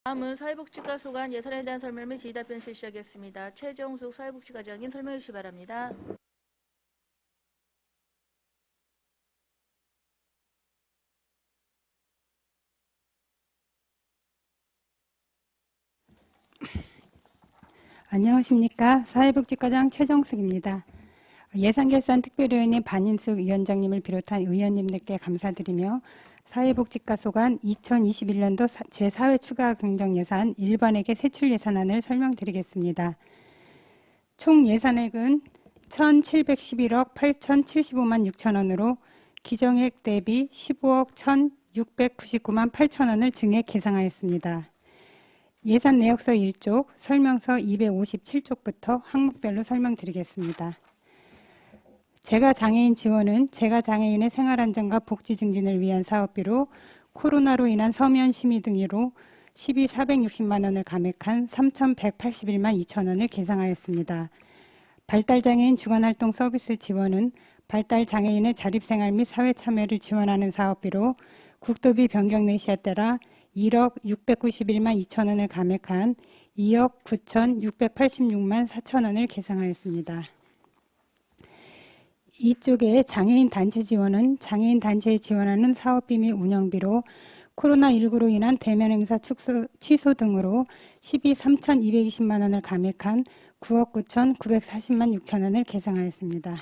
다음은 사회복지과 소관 예산에 대한 설명 및 질의답변 실시하겠습니다. 최정숙 사회복지과장님 설명해 주시기 바랍니다. 안녕하십니까. 사회복지과장 최정숙입니다. 예산결산특별위원회 반인숙 위원장님을 비롯한 의원님들께 감사드리며 사회복지과 소관 2021년도 제4회 추가 경정예산 1번액의 세출예산안을 설명드리겠습니다. 총 예산액은 1,711억 8,075만 6천원으로 기정액 대비 15억 1,699만 8천원을 증액 계상하였습니다. 예산 내역서 1쪽, 설명서 257쪽부터 항목별로 설명드리겠습니다. 재가장애인 지원은 재가장애인의 생활안정과 복지 증진을 위한 사업비로 코로나로 인한 서면 심의 등으로 12,460만원을 감액한 3,181만 2천원을 계상하였습니다. 발달장애인 주간활동 서비스 지원은 발달장애인의 자립생활 및 사회참여를 지원하는 사업비로 국도비 변경 내시에 따라 1억 691만 2천원을 감액한 2억 9,686만 4천원을 계상하였습니다. 이쪽에 장애인 단체 지원은 장애인 단체에 지원하는 사업비 및 운영비로 코로나19로 인한 대면 행사 취소 등으로 3,220만원을 감액한 9억 9,940만 6천원을 계상하였습니다.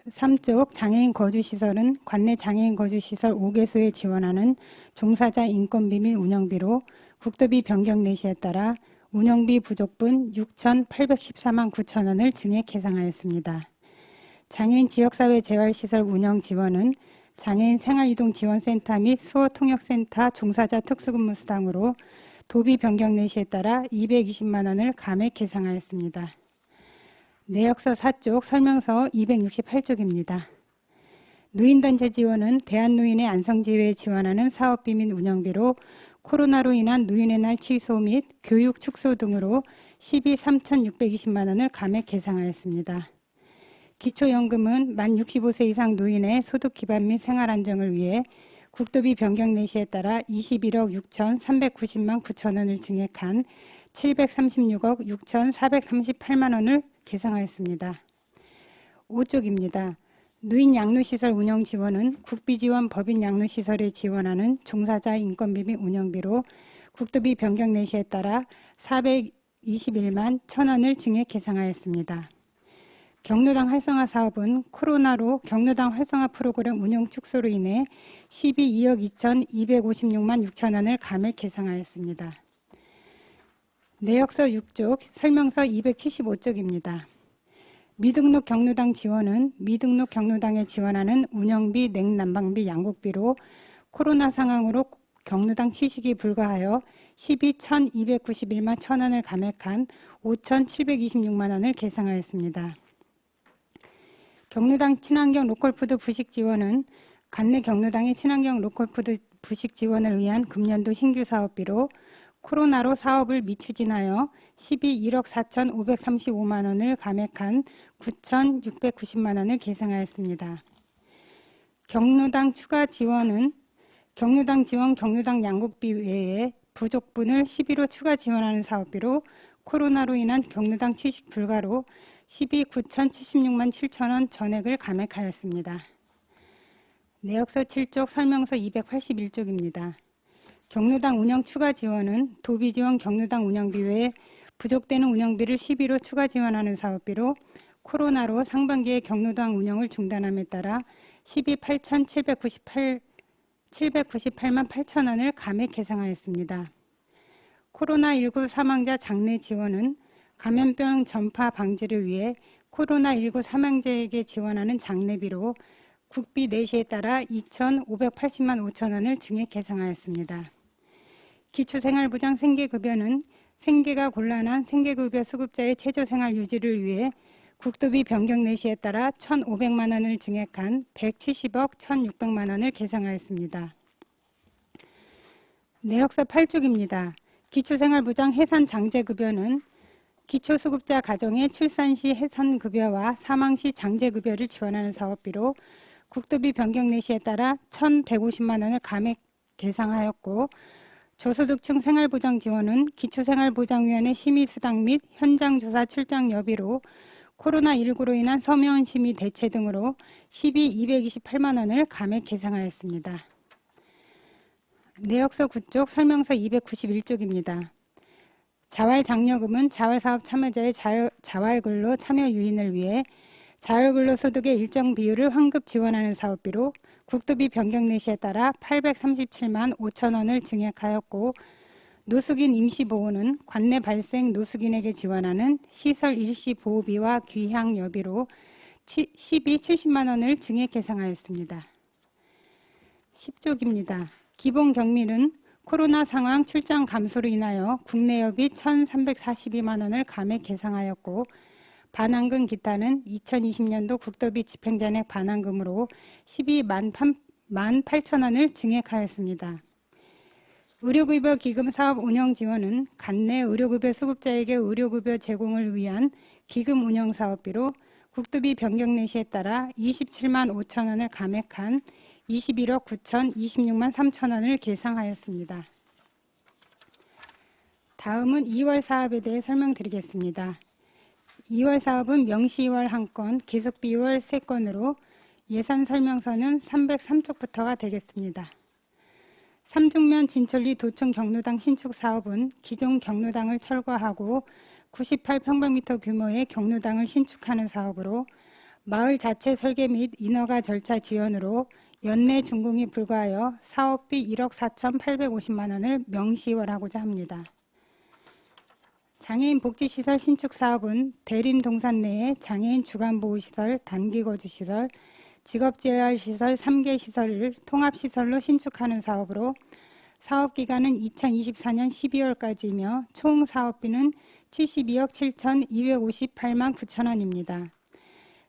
3쪽 장애인 거주시설은 관내 장애인 거주시설 5개소에 지원하는 종사자 인건비 및 운영비로 국도비 변경 내시에 따라 운영비 부족분 6,814만 9천원을 증액 계상하였습니다. 장애인 지역사회 재활시설 운영 지원은 장애인 생활이동지원센터 및 수어통역센터 종사자 특수근무 수당으로 도비 변경 내시에 따라 220만원을 감액 계상하였습니다. 내역서 4쪽, 설명서 268쪽입니다. 노인단체 지원은 대한노인의 안성지회에 지원하는 사업비 및 운영비로 코로나로 인한 노인의 날 취소 및 교육 축소 등으로 3,620만원을 감액 계상하였습니다. 기초연금은 만 65세 이상 노인의 소득 기반 및 생활 안정을 위해 국도비 변경 내시에 따라 21억 6,390만 9천원을 증액한 736억 6,438만원을 계상하였습니다. 5쪽입니다. 노인 양로시설 운영 지원은 국비지원 법인 양로시설에 지원하는 종사자 인건비 및 운영비로 국도비 변경 내시에 따라 421만 1천원을 증액 계상하였습니다. 경로당 활성화 사업은 코로나로 경로당 활성화 프로그램 운영 축소로 인해 12억 2,256만 6천원을 감액 계상하였습니다. 내역서 6쪽, 설명서 275쪽입니다. 미등록 경로당 지원은 미등록 경로당에 지원하는 운영비, 냉난방비, 양곡비로 코로나 상황으로 경로당 취식이 불가하여 12,291만 1천원을 감액한 5,726만원을 계상하였습니다. 경로당 친환경 로컬푸드 부식 지원은 관내 경로당의 친환경 로컬푸드 부식 지원을 위한 금년도 신규 사업비로 코로나로 사업을 미추진하여 12억 4,535만원을 감액한 9,690만원을 계상하였습니다. 경로당 추가 지원은 경로당 지원 경로당 양곡비 외에 부족분을 11호 추가 지원하는 사업비로 코로나로 인한 경로당 취식 불가로 9,076만 7천원 전액을 감액하였습니다. 내역서 7쪽, 설명서 281쪽입니다. 경로당 운영 추가 지원은 도비지원 경로당 운영비 외에 부족되는 운영비를 11호 추가 지원하는 사업비로 코로나로 상반기에 경로당 운영을 중단함에 따라 798만 8천원을 감액 계상하였습니다. 코로나19 사망자 장례 지원은 감염병 전파 방지를 위해 코로나19 사망자에게 지원하는 장례비로 국비 내시에 따라 2,580만 5천원을 증액 계상하였습니다. 기초생활보장 생계급여는 생계가 곤란한 생계급여 수급자의 최저생활 유지를 위해 국도비 변경 내시에 따라 1,500만원을 증액한 170억 1,600만원을 계상하였습니다. 내역서 8쪽입니다. 기초생활보장 해산장제급여는 기초수급자 가정의 출산 시 해산급여와 사망 시 장제급여를 지원하는 사업비로 국도비 변경 내시에 따라 1,150만 원을 감액 계상하였고 저소득층 생활보장 지원은 기초생활보장위원회 심의수당 및 현장조사 출장 여비로 코로나19로 인한 서면 심의 대체 등으로 시비 228만 원을 감액 계상하였습니다. 내역서 9쪽 설명서 291쪽입니다. 자활장려금은 자활사업 참여자의 자활근로 참여 유인을 위해 자활근로소득의 일정 비율을 환급 지원하는 사업비로 국토비 변경 내시에 따라 837만 5천 원을 증액하였고, 노숙인 임시보호는 관내 발생 노숙인에게 지원하는 시설 일시 보호비와 귀향 여비로 시비 70만 원을 증액 계상하였습니다. 10쪽입니다. 기본 경밀은 코로나 상황 출장 감소로 인하여 국내 여비 1,342만 원을 감액 계상하였고, 반환금 기타는 2020년도 국토비 집행잔액 반환금으로 12만 8천 원을 증액하였습니다. 의료급여 기금 사업 운영 지원은 관내 의료급여 수급자에게 의료급여 제공을 위한 기금 운영 사업비로 국토비 변경 내시에 따라 27만 5천 원을 감액한 21억 9,026만 3천 원을 계상하였습니다. 다음은 2월 사업에 대해 설명드리겠습니다. 2월 사업은 명시 2월 1건, 계속비 2월 3건으로 예산 설명서는 303쪽부터가 되겠습니다. 삼중면 진천리 도청 경로당 신축 사업은 기존 경로당을 철거하고 98평방미터 규모의 경로당을 신축하는 사업으로 마을 자체 설계 및 인허가 절차 지연으로 연내 준공이 불가하여 사업비 1억 4,850만 원을 명시월하고자 합니다. 장애인 복지시설 신축 사업은 대림 동산 내에 장애인 주간보호시설, 단기거주시설, 직업재활시설 3개 시설을 통합시설로 신축하는 사업으로 사업기간은 2024년 12월까지이며 총 사업비는 72억 7,258만 9천 원입니다.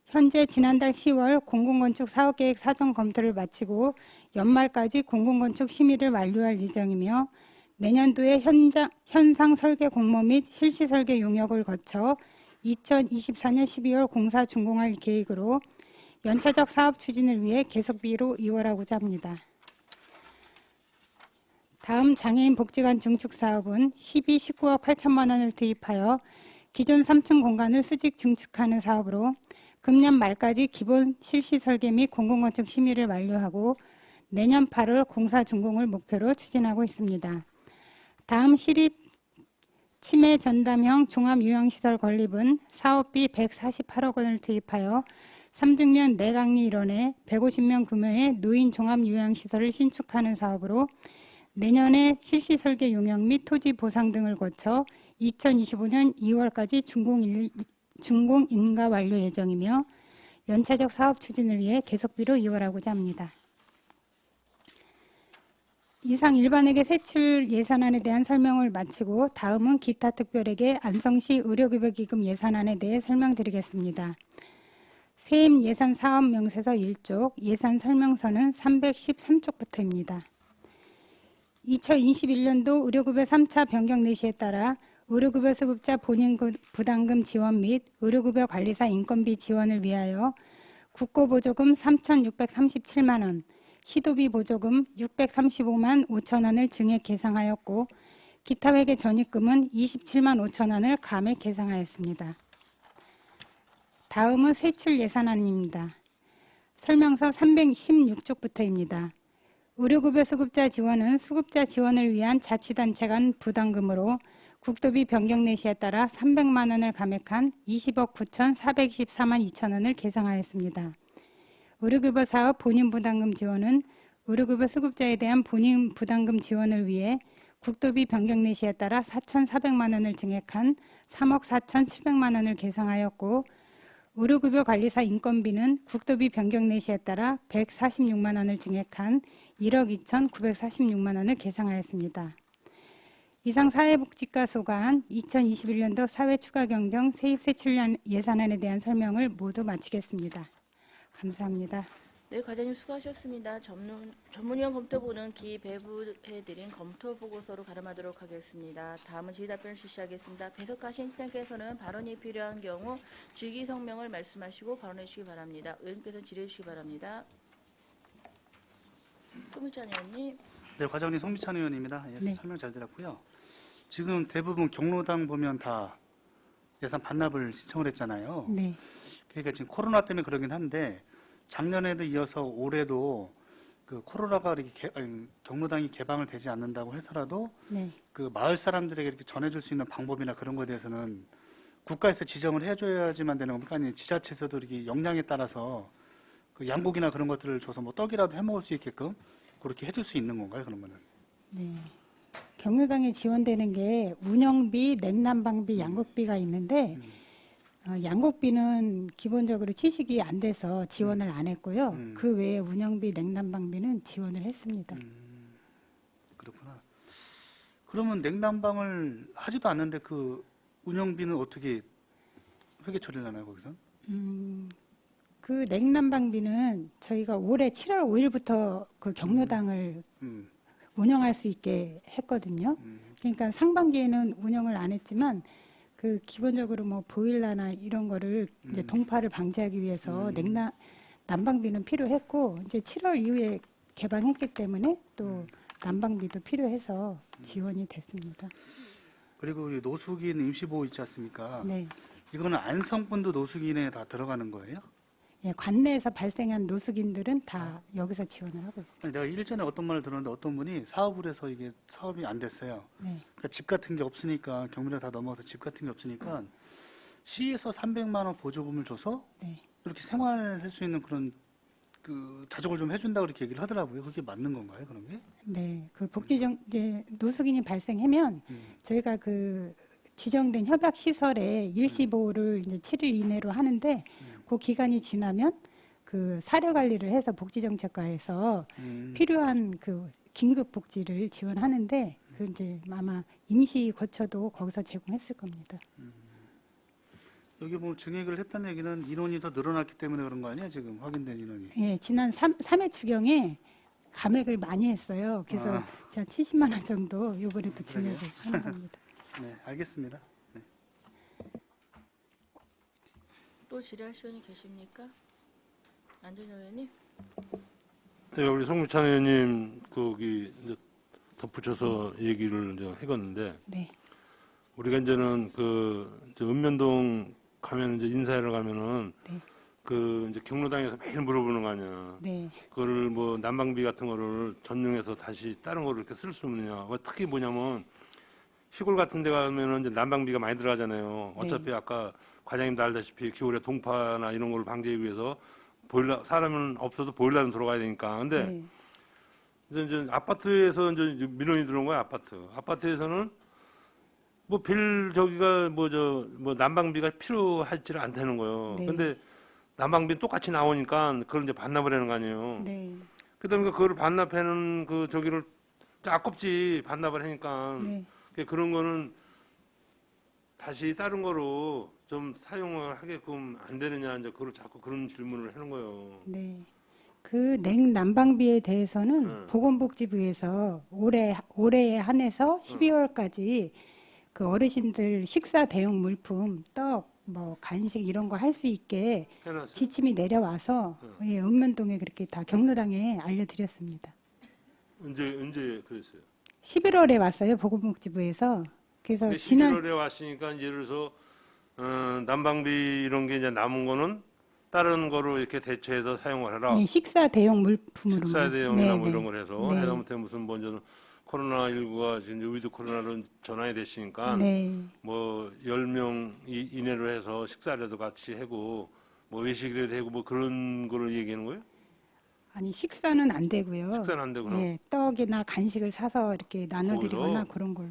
현재 지난달 10월 공공건축 사업계획 사전 검토를 마치고 연말까지 공공건축 심의를 완료할 예정이며 내년도에 현상 설계 공모 및 실시 설계 용역을 거쳐 2024년 12월 공사 준공할 계획으로 연차적 사업 추진을 위해 계속비로 이월하고자 합니다. 다음 장애인 복지관 증축 사업은 시비 19억 8천만 원을 투입하여 기존 3층 공간을 수직 증축하는 사업으로 금년 말까지 기본 실시 설계 및 공공건축 심의를 완료하고 내년 8월 공사 준공을 목표로 추진하고 있습니다. 다음 시립 치매 전담형 종합요양시설 건립은 사업비 148억 원을 투입하여 3중면 내강리 일원에 150명 규모의 노인 종합요양시설을 신축하는 사업으로 내년에 실시 설계 용역 및 토지 보상 등을 거쳐 2025년 2월까지 준공 인가 완료 예정이며 연차적 사업 추진을 위해 계속비로 이월하고자 합니다. 이상 일반에게 세출 예산안에 대한 설명을 마치고 다음은 기타 특별에게 안성시 의료급여기금 예산안에 대해 설명드리겠습니다. 세임 예산 사업 명세서 1쪽, 예산 설명서는 313쪽부터입니다. 2021년도 의료급여 3차 변경 내시에 따라 의료급여 수급자 본인 부담금 지원 및 의료급여 관리사 인건비 지원을 위하여 국고보조금 3,637만 원, 시도비 보조금 635만 5천 원을 증액 계상하였고 기타 회계 전입금은 27만 5천 원을 감액 계상하였습니다. 다음은 세출 예산안입니다. 설명서 316쪽부터입니다. 의료급여 수급자 지원은 수급자 지원을 위한 자치단체 간 부담금으로 국토비 변경 내시에 따라 300만 원을 감액한 20억 9,424만 2천 원을 계상하였습니다. 의료급여 사업 본인 부담금 지원은 의료급여 수급자에 대한 본인 부담금 지원을 위해 국토비 변경 내시에 따라 4,400만 원을 증액한 3억 4,700만 원을 계상하였고 의료급여 관리사 인건비는 국토비 변경 내시에 따라 146만 원을 증액한 1억 2,946만 원을 계상하였습니다. 이상 사회복지과 소관 2021년도 사회추가경정 세입세출 예산안에 대한 설명을 모두 마치겠습니다. 감사합니다. 네, 과장님 수고하셨습니다. 전문위원 검토부는 기배부해드린 검토 보고서로 가름하도록 하겠습니다. 다음은 질의답변을 실시하겠습니다. 배석하신 팀장께서는 발언이 필요한 경우 질의 성명을 말씀하시고 발언해 주시기 바랍니다. 의원님께서는 질의해 주시기 바랍니다. 손미찬 의원님. 네, 과장님 송미찬 의원입니다. 예, 네. 설명 잘 들었고요. 지금 대부분 경로당 보면 다 예산 반납을 신청을 했잖아요. 네. 그러니까 지금 코로나 때문에 그러긴 한데 작년에도 이어서 올해도 그 코로나가 이렇게 경로당이 개방을 되지 않는다고 해서라도 네. 그 마을 사람들에게 이렇게 전해줄 수 있는 방법이나 그런 거에 대해서는 국가에서 지정을 해줘야지만 되는 겁니까? 아니면 지자체에서도 이렇게 역량에 따라서 그 양고기나 그런 것들을 줘서 뭐 떡이라도 해 먹을 수 있게끔 그렇게 해줄 수 있는 건가요? 그러면은? 네. 경로당에 지원되는 게 운영비, 냉난방비, 양곡비가 있는데 양곡비는 기본적으로 취식이 안 돼서 지원을 안 했고요. 그 외에 운영비, 냉난방비는 지원을 했습니다. 그렇구나. 그러면 냉난방을 하지도 않는데 그 운영비는 어떻게 회계 처리를 하나요, 거기서? 그 냉난방비는 저희가 올해 7월 5일부터 그 경로당을 운영할 수 있게 했거든요. 그러니까 상반기에는 운영을 안 했지만 그 기본적으로 뭐 보일러나 이런 거를 이제 동파를 방지하기 위해서 난방비는 필요했고 이제 7월 이후에 개방했기 때문에 또 난방비도 필요해서 지원이 됐습니다. 그리고 이 노숙인 임시보호 있지 않습니까? 네. 이거는 안성분도 노숙인에 다 들어가는 거예요? 예, 관내에서 발생한 노숙인들은 다 여기서 지원을 하고 있습니다. 아니, 내가 일전에 어떤 말을 들었는데 어떤 분이 사업을 해서 이게 사업이 안 됐어요. 네. 그러니까 집 같은 게 없으니까 경비를 다 넘어서 집 같은 게 없으니까 시에서 300만 원 보조금을 줘서 네. 이렇게 생활할 수 있는 그런 그 자족을 좀 해준다고 그렇게 얘기를 하더라고요. 그게 맞는 건가요, 그런 게? 네, 그 이제 노숙인이 발생하면 저희가 그 지정된 협약 시설에 일시보호를 이제 7일 이내로 하는데 그 기간이 지나면 그 사료 관리를 해서 복지정책과에서 필요한 그 긴급 복지를 지원하는데 그 이제 아마 임시 거처도 거기서 제공했을 겁니다. 여기 뭐 증액을 했다는 얘기는 인원이 더 늘어났기 때문에 그런 거 아니야, 지금 확인된 인원이? 예, 지난 3회 추경에 감액을 많이 했어요. 그래서 제가 70만 원 정도 이번에 또 증액을 하는 겁니다. 네, 알겠습니다. 네. 또 질의하실 의원이 계십니까? 안준호 의원님. 네, 우리 송미찬 의원님 거기 이제 덧붙여서 얘기를 이제 해갔는데 네, 우리가 이제는 그 이제 읍면동 가면 이제 인사하러 가면은 네. 그 이제 경로당에서 매일 물어보는 거 아니야. 네, 그거를 뭐 난방비 같은 거를 전용해서 다시 다른 거를 이렇게 쓸 수 없느냐. 특히 뭐냐면 시골 같은 데 가면은 이제 난방비가 많이 들어가잖아요. 어차피 아까 과장님도 알다시피 겨울에 동파나 이런 걸 방지하기 위해서 보일러, 사람은 없어도 보일러는 들어가야 되니까. 근데 이제 아파트에서 이제 민원이 들어온 거야, 아파트에서는 뭐 저기가 뭐 난방비가 필요하지를 않다는 거예요. 네. 근데 난방비 똑같이 나오니까 그걸 이제 반납을 하는 거 아니에요. 네, 그다음에 그걸 반납하는 그 저기를 아깝지 반납을 하니까 네. 그런 거는 다시 다른 거로 좀 사용을 하게끔 안 되느냐 이제 그걸 자꾸 그런 질문을 하는 거예요. 네. 그 냉난방비에 대해서는 보건복지부에서 올해에 한해서 12월까지 그 어르신들 식사 대용 물품, 떡, 뭐 간식 이런 거 할 수 있게 해놨어요. 지침이 내려와서 예, 읍면동에 그렇게 다 경로당에 알려드렸습니다. 언제 그랬어요? 11월에 왔어요, 보건복지부에서. 그래서 11월에 왔으니까 예를 들어서 난방비 이런 게 이제 남은 거는 다른 거로 이렇게 대체해서 사용을 해라. 예, 식사 대용 물품으로. 식사 대용이나 뭐 이런 걸 해서 네. 하다못해 무슨 먼저 코로나19가 지금 위드 코로나로 전환이 됐으니까 네. 뭐 10명 이내로 해서 식사라도 같이 하고 뭐 외식이라도 하고 뭐 그런 거를 얘기하는 거예요? 아니 식사는 안 되고요. 식사는 안 되구나. 예, 떡이나 간식을 사서 이렇게 나눠드리거나 거기서? 그런 걸로.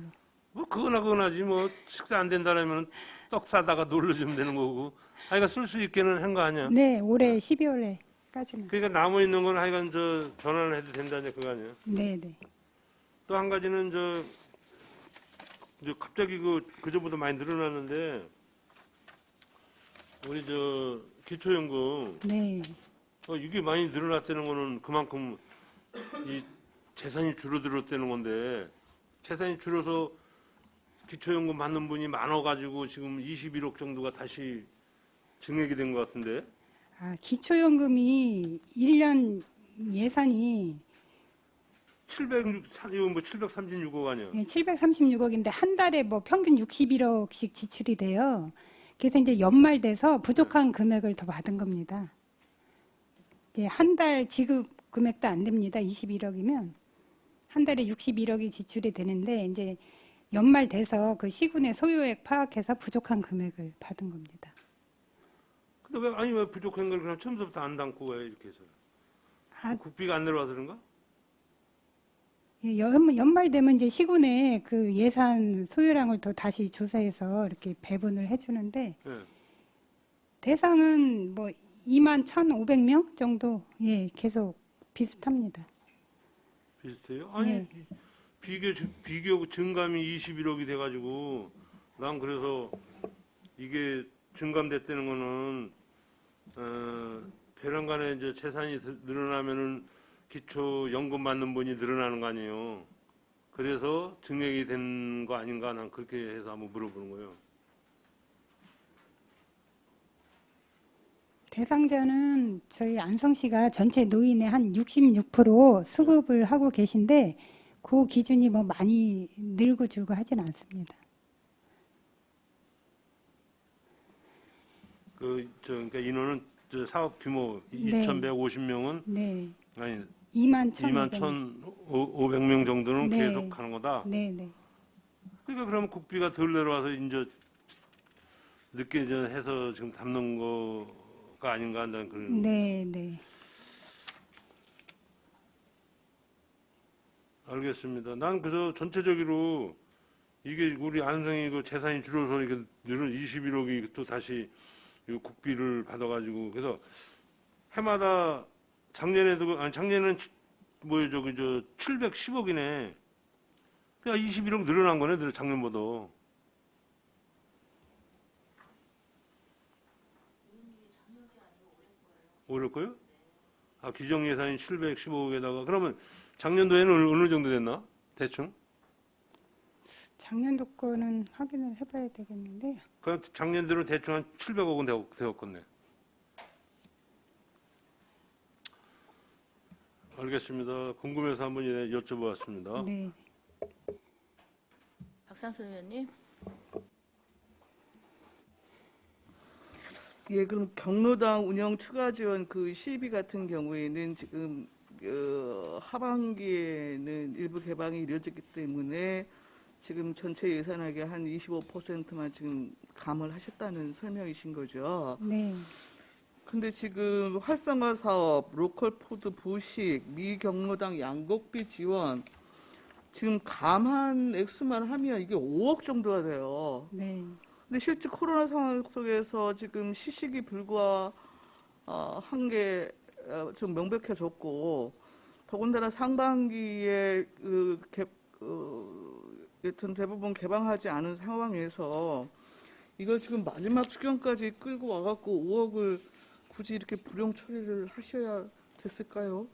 뭐 그거나지 뭐 식사 안 된다라면 떡 사다가 놀러주면 되는 거고 하여간 쓸 수 있게는 한 거 아니야? 네, 올해 12월에까지는. 그러니까 남아 있는 건 하여간 저 전환을 해도 된다는 그거 아니야? 네, 네. 또 한 가지는 이제 갑자기 그저보다 많이 늘어났는데 우리 저 기초연금 네, 이게 많이 늘어났다는 거는 그만큼 이 재산이 줄어들었다는 건데 재산이 줄어서 기초연금 받는 분이 많아가지고 지금 21억 정도가 다시 증액이 된 것 같은데. 기초연금이 1년 예산이 이거 뭐 736억 아니야? 예, 736억인데 한 달에 뭐 평균 61억씩 지출이 돼요. 그래서 이제 연말 돼서 부족한 금액을 더 받은 겁니다. 이제 한 달 지급 금액도 안 됩니다. 21억이면 한 달에 61억이 지출이 되는데 이제 연말 돼서 그 시군의 소요액 파악해서 부족한 금액을 받은 겁니다. 근데 왜 부족한 걸 그냥 처음부터 안 담고 왜 이렇게 해서? 아, 국비가 안 내려와서 그런가? 예, 연말 되면 이제 시군의 그 예산 소요량을 더 다시 조사해서 이렇게 배분을 해주는데 예. 대상은 뭐 21,500명 정도 예 계속 비슷합니다. 비슷해요? 아니 예. 비교 증감이 21억이 돼가지고 난 그래서 이게 증감됐다는 거는 배란간에 이제 재산이 늘어나면은 기초 연금 받는 분이 늘어나는 거 아니에요. 그래서 증액이 된 거 아닌가 난 그렇게 해서 한번 물어보는 거예요. 대상자는 저희 안성시가 전체 노인의 한 66% 수급을 하고 계신데 그 기준이 뭐 많이 늘고 줄고 하진 않습니다. 그러니까 인원은 저 사업 규모 네. 2,150명은 네, 아니 21,500명. 21,500명 정도는 네. 계속 하는 거다. 네, 네. 그러니까 그러면 국비가 덜 내려와서 이제 늦게 이제 해서 지금 담는 거가 아닌가 한다는 그런. 네, 네. 알겠습니다. 난 그래서 전체적으로 이게 우리 안성이 그 재산이 줄어서 이게 늘은 21억이 또 다시 이 국비를 받아가지고 그래서 해마다 작년에도 아니 작년에는 뭐요 저기 저 710억이네. 그냥 21억 늘어난 거네 작년보다. 올해 거요? 아 규정 예산이 715억에다가 그러면 작년도에는 어느 정도 됐나? 대충? 작년도 거는 확인을 해봐야 되겠는데 그럼 작년대로 대충 한 700억은 되었겠네. 알겠습니다. 궁금해서 한번 여쭤보았습니다. 네. 박상수 의원님. 예, 그럼 경로당 운영 추가 지원 그 시비 같은 경우에는 지금 하반기에는 일부 개방이 이루어졌기 때문에 지금 전체 예산액의 한 25%만 지금 감을 하셨다는 설명이신 거죠. 네. 근데 지금 활성화 사업, 로컬 푸드 부식, 미경로당 양곡비 지원 지금 감한 액수만 하면 이게 5억 정도가 돼요. 네. 근데 실제 코로나 상황 속에서 지금 시식이 불과한 게 좀 명백해졌고, 더군다나 상반기에 여튼 대부분 개방하지 않은 상황에서 이걸 지금 마지막 추경까지 끌고 와갖고 5억을 굳이 이렇게 불용 처리를 하셔야 됐을까요?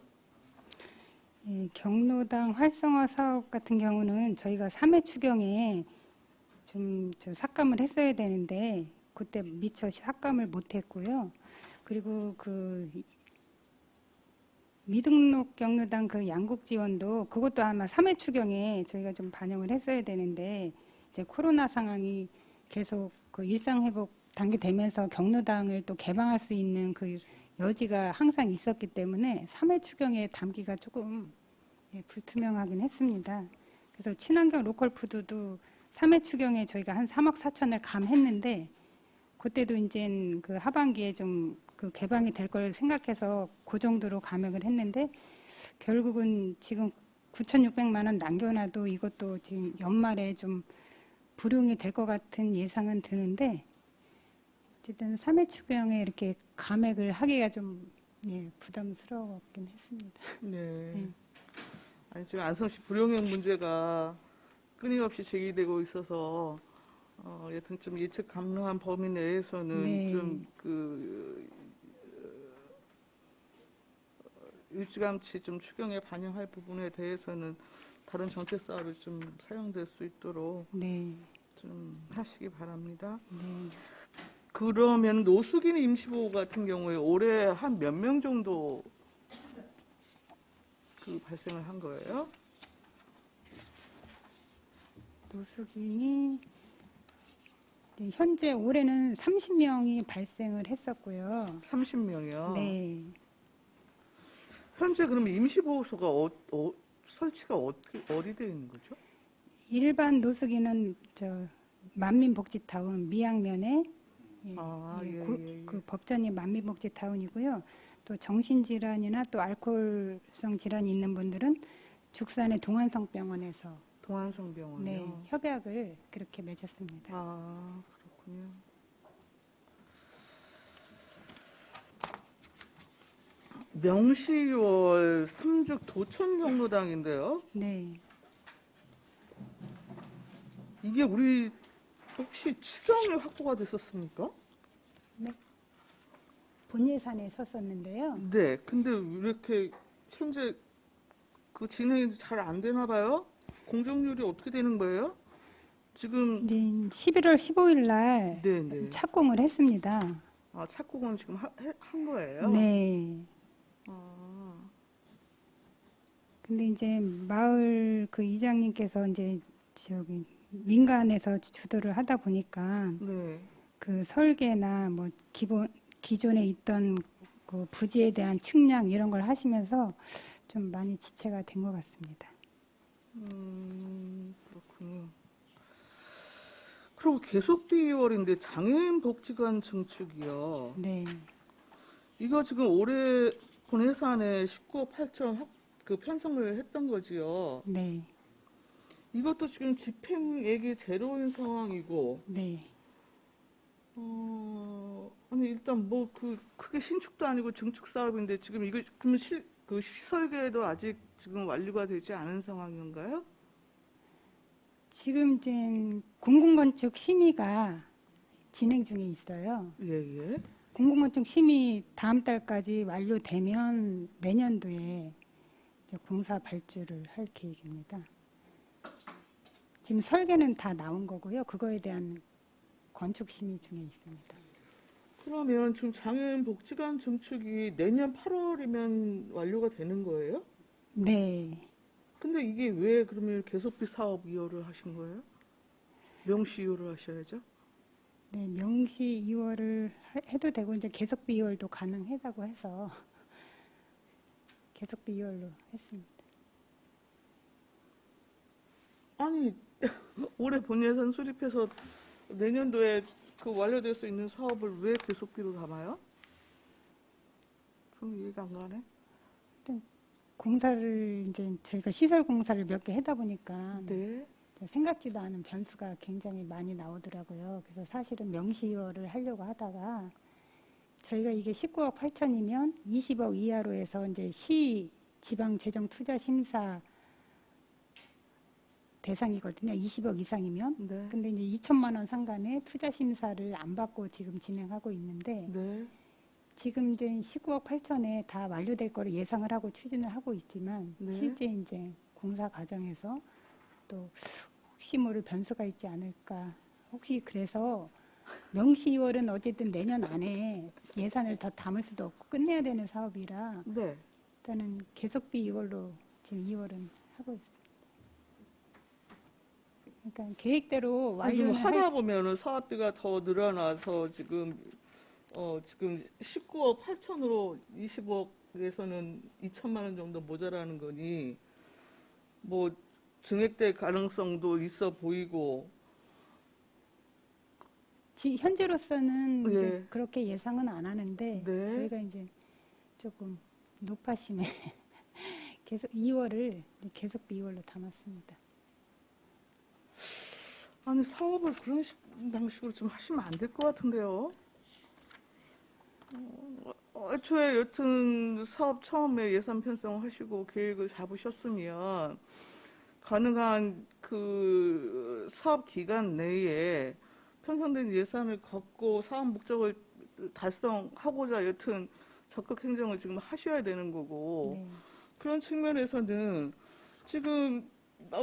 예, 경로당 활성화 사업 같은 경우는 저희가 3회 추경에 좀 삭감을 했어야 되는데 그때 미처 삭감을 못했고요. 그리고 그 미등록 경로당 그 양곡 지원도 그것도 아마 3회 추경에 저희가 좀 반영을 했어야 되는데 이제 코로나 상황이 계속 그 일상 회복 단계되면서 경로당을 또 개방할 수 있는 그 여지가 항상 있었기 때문에 3회 추경에 담기가 조금 불투명하긴 했습니다. 그래서 친환경 로컬 푸드도 3회 추경에 저희가 한 3억 4천을 감했는데 그때도 이제 그 하반기에 좀 그 개방이 될 걸 생각해서 그 정도로 감액을 했는데 결국은 지금 9,600만 원 남겨놔도 이것도 지금 연말에 좀 불용이 될 것 같은 예상은 드는데 어쨌든 3회 추경에 이렇게 감액을 하기가 좀 부담스러웠긴 했습니다. 네. 아니, 지금 안성시 불용역 문제가 끊임없이 제기되고 있어서 여튼 좀 예측 가능한 범위 내에서는 네. 좀 일찌감치 좀 추경에 반영할 부분에 대해서는 다른 정책 사업에 좀 사용될 수 있도록 네. 좀 하시기 바랍니다. 네. 그러면 노숙인 임시보호 같은 경우에 올해 한 몇 명 정도 발생을 한 거예요? 노숙인이 네, 현재 올해는 30명이 발생을 했었고요. 30명이요. 네. 현재 그러면 임시보호소가 설치가 어디 돼 있는 거죠? 일반 노숙인은 만민복지타운 미양면에 그 법전이 만민복지타운이고요. 또 정신질환이나 또 알코올성 질환이 있는 분들은 죽산의 동안성병원에서 동안성병원이요. 네, 협약을 그렇게 맺었습니다. 아, 그렇군요. 명시월 삼죽 도천경로당인데요. 네. 이게 우리 혹시 추경이 확보가 됐었습니까? 본 예산에 썼었는데요. 네. 근데 왜 이렇게 현재 그 진행이 잘 안 되나 봐요? 공정률이 어떻게 되는 거예요? 지금 이제 11월 15일 날 네네. 착공을 했습니다. 아, 착공은 지금 한 거예요? 네. 아, 근데 이제 마을 그 이장님께서 이제 민간에서 주도를 하다 보니까 네. 그 설계나 뭐 기존에 있던 그 부지에 대한 측량 이런 걸 하시면서 좀 많이 지체가 된 것 같습니다. 그렇군요. 그리고 계속비 2월인데 장애인 복지관 증축이요. 네. 이거 지금 올해 본 예산에 19억 8천 그 편성을 했던 거지요. 네. 이것도 지금 집행액이 제로인 상황이고, 네. 아니 일단 뭐 크게 신축도 아니고 증축 사업인데 지금 이거 그러면 그 시설계도 아직 지금 완료가 되지 않은 상황인가요? 지금 이제 공공건축 심의가 진행 중에 있어요. 예. 공공건축 심의 다음 달까지 완료되면 내년도에 이제 공사 발주를 할 계획입니다. 지금 설계는 다 나온 거고요. 그거에 대한 건축 심의 중에 있습니다. 그러면 지금 장애인 복지관 증축이 내년 8월이면 완료가 되는 거예요? 네. 근데 이게 왜 그러면 계속비 사업 이월을 하신 거예요? 명시 이월을 하셔야죠. 네, 명시 2월을 해도 되고 이제 계속비 2월도 가능하다고 해서 계속비 2월로 했습니다. 아니 올해 본 예산 수립해서 내년도에 그 완료될 수 있는 사업을 왜 계속비로 담아요? 좀 이해가 안 가네. 공사를 이제 저희가 시설 공사를 몇 개 하다 보니까 네. 생각지도 않은 변수가 굉장히 많이 나오더라고요. 그래서 사실은 명시 2월을 하려고 하다가 저희가 이게 19억 8천이면 20억 이하로 해서 이제 시 지방 재정 투자 심사 대상이거든요. 20억 이상이면. 네. 근데 이제 2천만 원 상간의 투자 심사를 안 받고 지금 진행하고 있는데 네. 지금 이제 19억 8천에 다 완료될 거를 예상을 하고 추진을 하고 있지만 네. 실제 이제 공사 과정에서 또 혹시 모를 변수가 있지 않을까. 혹시 그래서 명시 2월은 어쨌든 내년 안에 예산을 더 담을 수도 없고 끝내야 되는 사업이라 네. 일단은 계속비 2월로 지금 2월은 하고 있습니다. 그러니까 계획대로 아니, 지금 완료는 하다 보면은 사업비가 더 늘어나서 지금 19억 8천으로 20억에서는 2천만 원 정도 모자라는 거니 뭐 증액될 가능성도 있어 보이고. 현재로서는 예. 이제 그렇게 예상은 안 하는데 네. 저희가 이제 조금 높아심에 계속 2월을 계속비 2월로 담았습니다. 아니 사업을 그런 방식으로 좀 하시면 안 될 것 같은데요. 애초에 여튼 사업 처음에 예산 편성하시고 계획을 잡으셨으면 가능한 그 사업 기간 내에 편성된 예산을 갖고 사업 목적을 달성하고자 여튼 적극 행정을 지금 하셔야 되는 거고 네. 그런 측면에서는 지금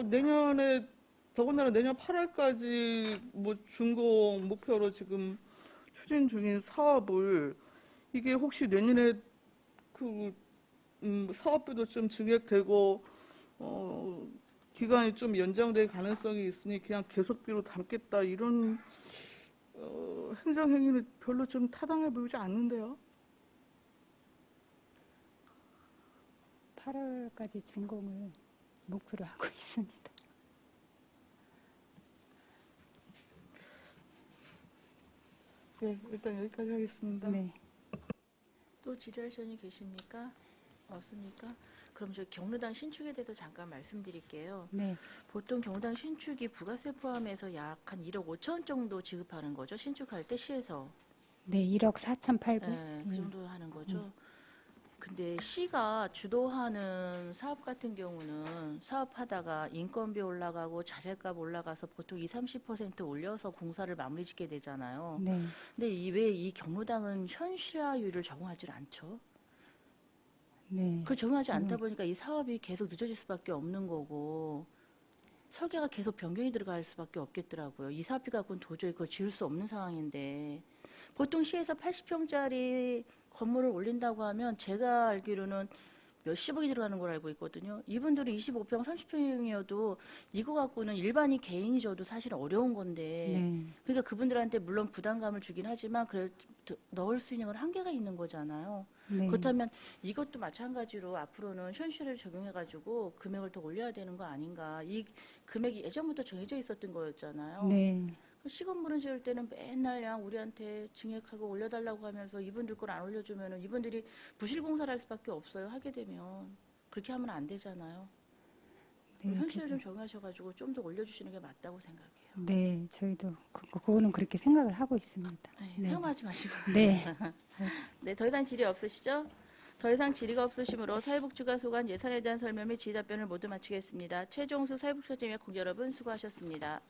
내년에 더군다나 내년 8월까지 뭐 준공 목표로 지금 추진 중인 사업을 이게 혹시 내년에 그 사업비도 좀 증액되고 기간이 좀 연장될 가능성이 있으니 그냥 계속비로 담겠다 이런 행정행위는 별로 좀 타당해 보이지 않는데요. 8월까지 준공을 목표로 하고 있습니다. 네, 일단 여기까지 하겠습니다. 네. 또 질의하시는 계십니까? 없습니까? 그럼 저 경로당 신축에 대해서 잠깐 말씀드릴게요. 네. 보통 경로당 신축이 부가세 포함해서 약 한 1억 5천 정도 지급하는 거죠. 신축할 때 시에서. 네, 1억 4,800. 네, 그 정도 하는 거죠. 근데 시가 주도하는 사업 같은 경우는 사업하다가 인건비 올라가고 자재값 올라가서 보통 20-30% 올려서 공사를 마무리 짓게 되잖아요. 네. 근데 왜 이 경로당은 현실화율을 적용하지 않죠? 네. 그걸 적용하지 지금- 않다 보니까 이 사업이 계속 늦어질 수밖에 없는 거고 설계가 계속 변경이 들어갈 수밖에 없겠더라고요. 이 사업비 갖고는 도저히 그걸 지을 수 없는 상황인데 보통 시에서 80평짜리 건물을 올린다고 하면 제가 알기로는 몇십억이 들어가는 걸 알고 있거든요. 이분들이 25평, 30평이어도 이거 갖고는 일반인 개인이 져도 사실 어려운 건데 네. 그러니까 그분들한테 물론 부담감을 주긴 하지만 그래도 넣을 수 있는 건 한계가 있는 거잖아요. 네. 그렇다면 이것도 마찬가지로 앞으로는 현실을 적용해가지고 금액을 더 올려야 되는 거 아닌가. 이 금액이 예전부터 정해져 있었던 거였잖아요. 네. 시건물은 지을 때는 맨날 그냥 우리한테 증액하고 올려달라고 하면서 이분들 걸 안 올려주면은 이분들이 부실공사를 할 수밖에 없어요. 하게 되면. 그렇게 하면 안 되잖아요. 네, 현실을 좀 적용하셔가지고 좀 더 올려주시는 게 맞다고 생각해요. 네, 저희도 그거는 그렇게 생각을 하고 있습니다. 네. 생각하지 마시고. 네. 네, 더 이상 질의 없으시죠? 더 이상 질의가 없으시므로 사회복지가 소관 예산에 대한 설명 및 질의 답변을 모두 마치겠습니다. 최종수 사회복지위원회 공개 여러분 수고하셨습니다.